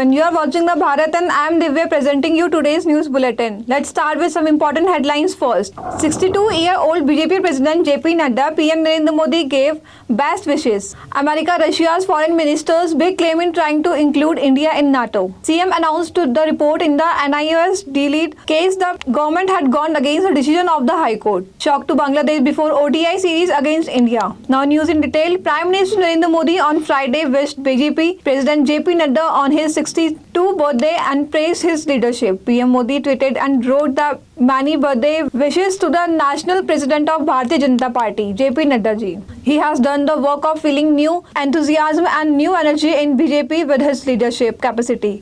everyone, you are watching the Bharat and I am Divya presenting you today's news bulletin. Let's start with some important headlines first. 62-year-old BJP President JP Nadda, PM Narendra Modi gave best wishes. America, Russia's foreign ministers big claim in trying to include India in NATO. CM announced to the report in the NIOS delete case the government had gone against the decision of the High Court. Shock to Bangladesh before ODI series against India. Now news in detail. Prime Minister Narendra Modi on Friday wished BJP President JP Nadda on his 62th birthday and praised his leadership. PM Modi tweeted and wrote the many birthday wishes to the national president of Bharatiya Janata Party, JP Nadda ji. He has done the work of feeling new enthusiasm and new energy in BJP with his leadership capacity.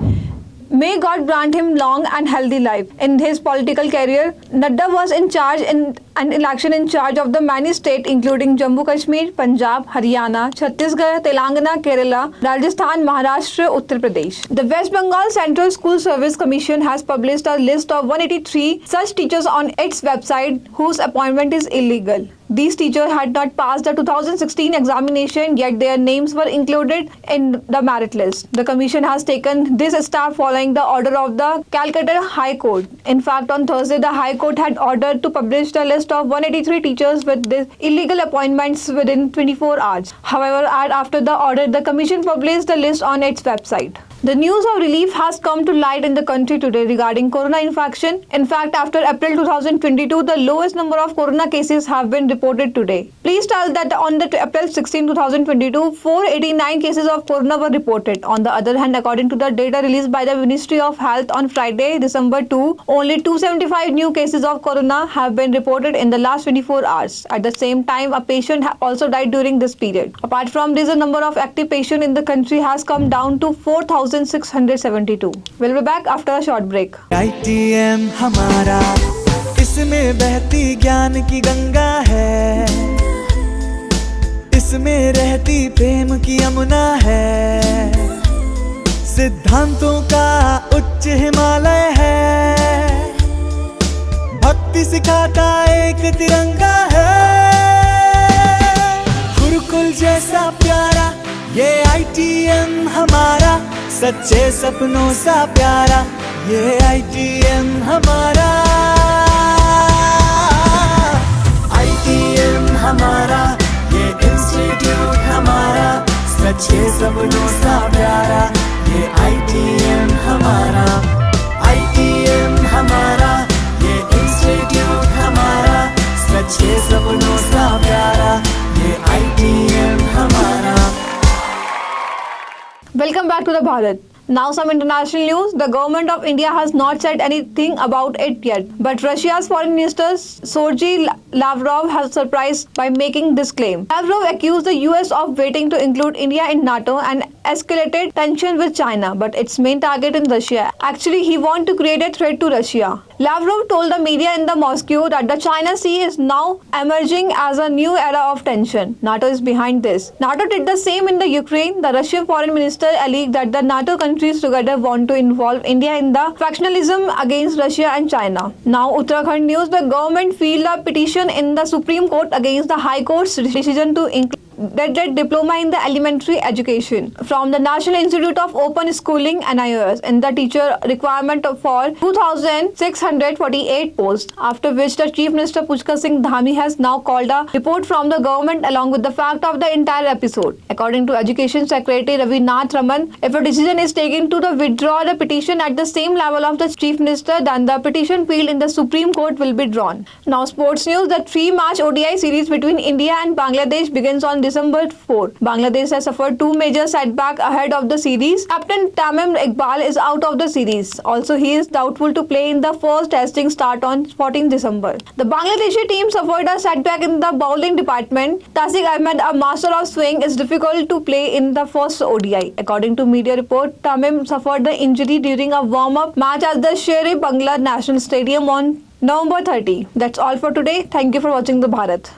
May God grant him long and healthy life. In his political career, Nadda was in charge in an election in charge of the many states including Jammu Kashmir, Punjab, Haryana, Chhattisgarh, Telangana, Kerala, Rajasthan, Maharashtra, Uttar Pradesh. The West Bengal Central School Service Commission has published a list of 183 such teachers on its website whose appointment is illegal. These teachers had not passed the 2016 examination, yet their names were included in the merit list. The commission has taken this step following the order of the Calcutta High Court. In fact, on Thursday, the High Court had ordered to publish the list of 183 teachers with these illegal appointments within 24 hours. However, after the order, the commission published the list on its website. The news of relief has come to light in the country today regarding corona infection. In fact, after April 2022, the lowest number of corona cases have been reported today. Please tell that on the April 16, 2022, 489 cases of corona were reported. On the other hand, according to the data released by the Ministry of Health on Friday, December 2, only 275 new cases of corona have been reported in the last 24 hours. At the same time, a patient also died during this period. Apart from this, the number of active patients in the country has come down to 4,672. We'll be back after a short break. ITM हमारा, इसमें बहती ज्ञान की गंगा है, इसमें रहती प्रेम की यमुना है, सिद्धांतों का उच्च हिमालय है, भक्ति सिखाता एक तिरंगा है, गुरुकुल जैसा प्यारा ये ITM हमारा, सच्चे सपनों सा प्यारा ये ITM हमारा, ITM हमारा, ये इंस्टीट्यूट हमारा, सच्चे सपनों सा प्यारा ये ITM हमारा, ITM हमारा, ये इंस्टीट्यूट हमारा, सच्चे सपनों सा प्यारा ये ITM हमारा. Welcome back to the Bharat. Now some international news. The government of India has not said anything about it yet. But Russia's foreign minister Sergei Lavrov has surprised by making this claim. Lavrov accused the US of waiting to include India in NATO and escalated tension with China, but its main target in Russia. Actually, he wants to create a threat to Russia. Lavrov told the media in the Moscow that the China Sea is now emerging as a new era of tension. NATO is behind this. NATO did the same in the Ukraine. The Russian foreign minister alleged that the NATO countries together want to involve India in the factionalism against Russia and China. Now Uttarakhand news. The government filed a petition in the Supreme Court against the High Court's decision to include diploma in the elementary education from the National Institute of Open Schooling NIOS in the teacher requirement for 2,648 posts, after which the Chief Minister Pushkar Singh Dhami has now called a report from the government along with the fact of the entire episode. According to Education Secretary Ravi Nath Raman, if a decision is taken to withdraw the petition at the same level of the Chief Minister, then the petition filed in the Supreme Court will be drawn. Now sports news. The 3-match ODI series between India and Bangladesh begins on December 4. Bangladesh has suffered two major setbacks ahead of the series. Captain Tamim Iqbal is out of the series. Also, he is doubtful to play in the first testing start on 14 December. The Bangladeshi team suffered a setback in the bowling department. Tasiq Ahmed, a master of swing, is difficult to play in the first ODI. According to media report, Tamim suffered the injury during a warm-up match at the Sher-e Bangla National Stadium on November 30. That's all for today. Thank you for watching the Bharat.